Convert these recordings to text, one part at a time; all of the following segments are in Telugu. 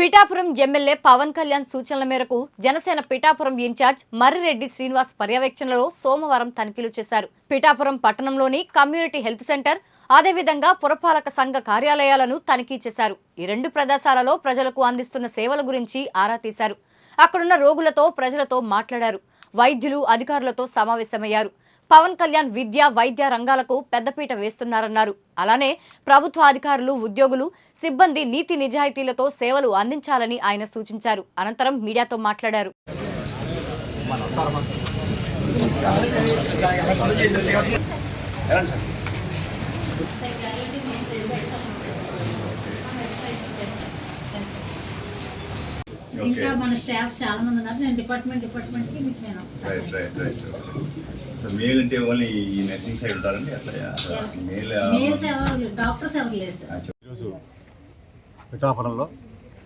పిఠాపురం ఎమ్మెల్యే పవన్ కళ్యాణ్ సూచనల మేరకు జనసేన పిఠాపురం ఇన్ఛార్జ్ మర్రిరెడ్డి శ్రీనివాస్ పర్యవేక్షణలో సోమవారం తనిఖీలు చేశారు. పిఠాపురం పట్టణంలోని కమ్యూనిటీ హెల్త్ సెంటర్, అదేవిధంగా పురపాలక సంఘ కార్యాలయాలను తనిఖీ చేశారు. ఈ రెండు ప్రదేశాలలో ప్రజలకు అందిస్తున్న సేవల గురించి ఆరా తీశారు. అక్కడున్న రోగులతో, ప్రజలతో మాట్లాడారు. వైద్యులు, అధికారులతో సమావేశమయ్యారు. పవన్ కళ్యాణ్ విద్య, వైద్య రంగాలకు పెద్దపీట వేస్తున్నారన్నారు. అలానే ప్రభుత్వ అధికారులు, ఉద్యోగులు, సిబ్బంది నీతి నిజాయితీలతో సేవలు అందించాలని ఆయన సూచించారు. అనంతరం మీడియాతో మాట్లాడారు. ఇంకా మన స్టాఫ్ చాలా మంది ఉన్నారు. నేను డిపార్ట్మెంట్కి మీకు నేను మేల్ అంటే ఓన్లీ ఈ నర్సింగ్ సైడ్ ఉంటారండి. అట్లా మేల్స్ ఎవరు, డాక్టర్స్ ఎవరు లేరు సార్. ఈరోజు పిఠాపురంలో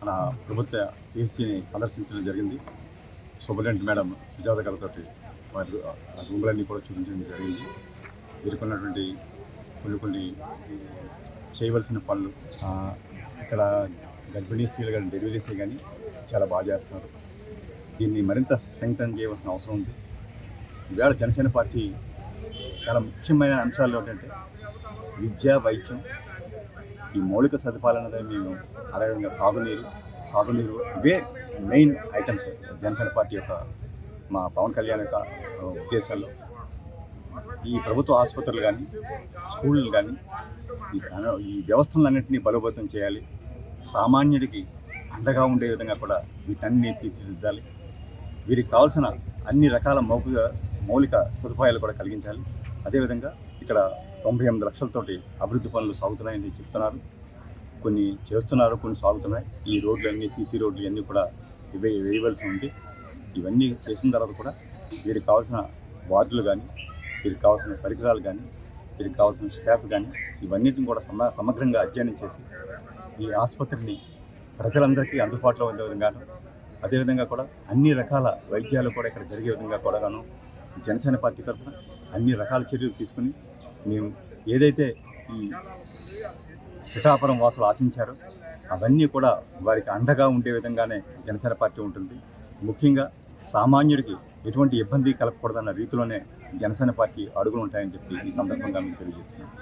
మన ప్రభుత్వ ఏసీని సందర్శించడం జరిగింది. సూపరింటెండెంట్ మేడం సుజాత గారితో వారి రూములన్నీ కూడా చూపించడం జరిగింది. వీరికున్నటువంటి కొన్ని చేయవలసిన పనులు, ఇక్కడ గర్భిణీ స్త్రీలు కానీ డెలివరీస్ కానీ చాలా బాగా చేస్తున్నారు. దీన్ని మరింత స్ట్రెంగ్తన్ చేయవలసిన అవసరం ఉంది. ఈవేళ జనసేన పార్టీ చాలా ముఖ్యమైన అంశాలు ఏంటంటే విద్య, వైద్యం, ఈ మౌలిక సదుపాయాలు అనేది మేము అదేవిధంగా సాగునీరు ఇవే మెయిన్ ఐటమ్స్ జనసేన పార్టీ యొక్క మా పవన్ కళ్యాణ్ యొక్క ఉద్దేశాల్లో. ఈ ప్రభుత్వ ఆసుపత్రులు కానీ, స్కూళ్ళు కానీ, ఈ వ్యవస్థలన్నింటినీ బలోపేతం చేయాలి. సామాన్యుడికి అండగా ఉండే విధంగా కూడా వీటన్ని తీర్చిదిద్దాలి. వీరికి కావాల్సిన అన్ని రకాల మౌలిక సదుపాయాలు కూడా కలిగించాలి. అదేవిధంగా ఇక్కడ 98 లక్షలతోటి అభివృద్ధి పనులు సాగుతున్నాయని చెప్తున్నారు. కొన్ని చేస్తున్నారు, కొన్ని సాగుతున్నాయి. ఈ రోడ్లన్నీ, సీసీ రోడ్లు ఇవన్నీ కూడా వేయవలసి ఉంది. ఇవన్నీ చేసిన తర్వాత కూడా వీరికి కావాల్సిన వార్డులు కానీ, వీరికి కావాల్సిన పరికరాలు కానీ, వీరికి కావాల్సిన స్టాఫ్ కానీ ఇవన్నిటిని కూడా సమగ్రంగా అధ్యయనం చేసి ఈ ఆసుపత్రిని ప్రజలందరికీ అందుబాటులో ఉండే విధంగాను, అదేవిధంగా కూడా అన్ని రకాల వైద్యాలు కూడా ఇక్కడ జరిగే విధంగా కూడాను జనసేన పార్టీ తరఫున అన్ని రకాల చర్యలు తీసుకుని మేము ఏదైతే ఈ పిఠాపురం వాసులు ఆశించారో అవన్నీ కూడా వారికి అండగా ఉండే విధంగానే జనసేన పార్టీ ఉంటుంది. ముఖ్యంగా సామాన్యుడికి ఎటువంటి ఇబ్బంది కలగకూడదన్న రీతిలోనే జనసేన పార్టీ అడుగులు ఉంటాయని చెప్పి ఈ సందర్భంగా మీకు తెలియజేస్తున్నాను.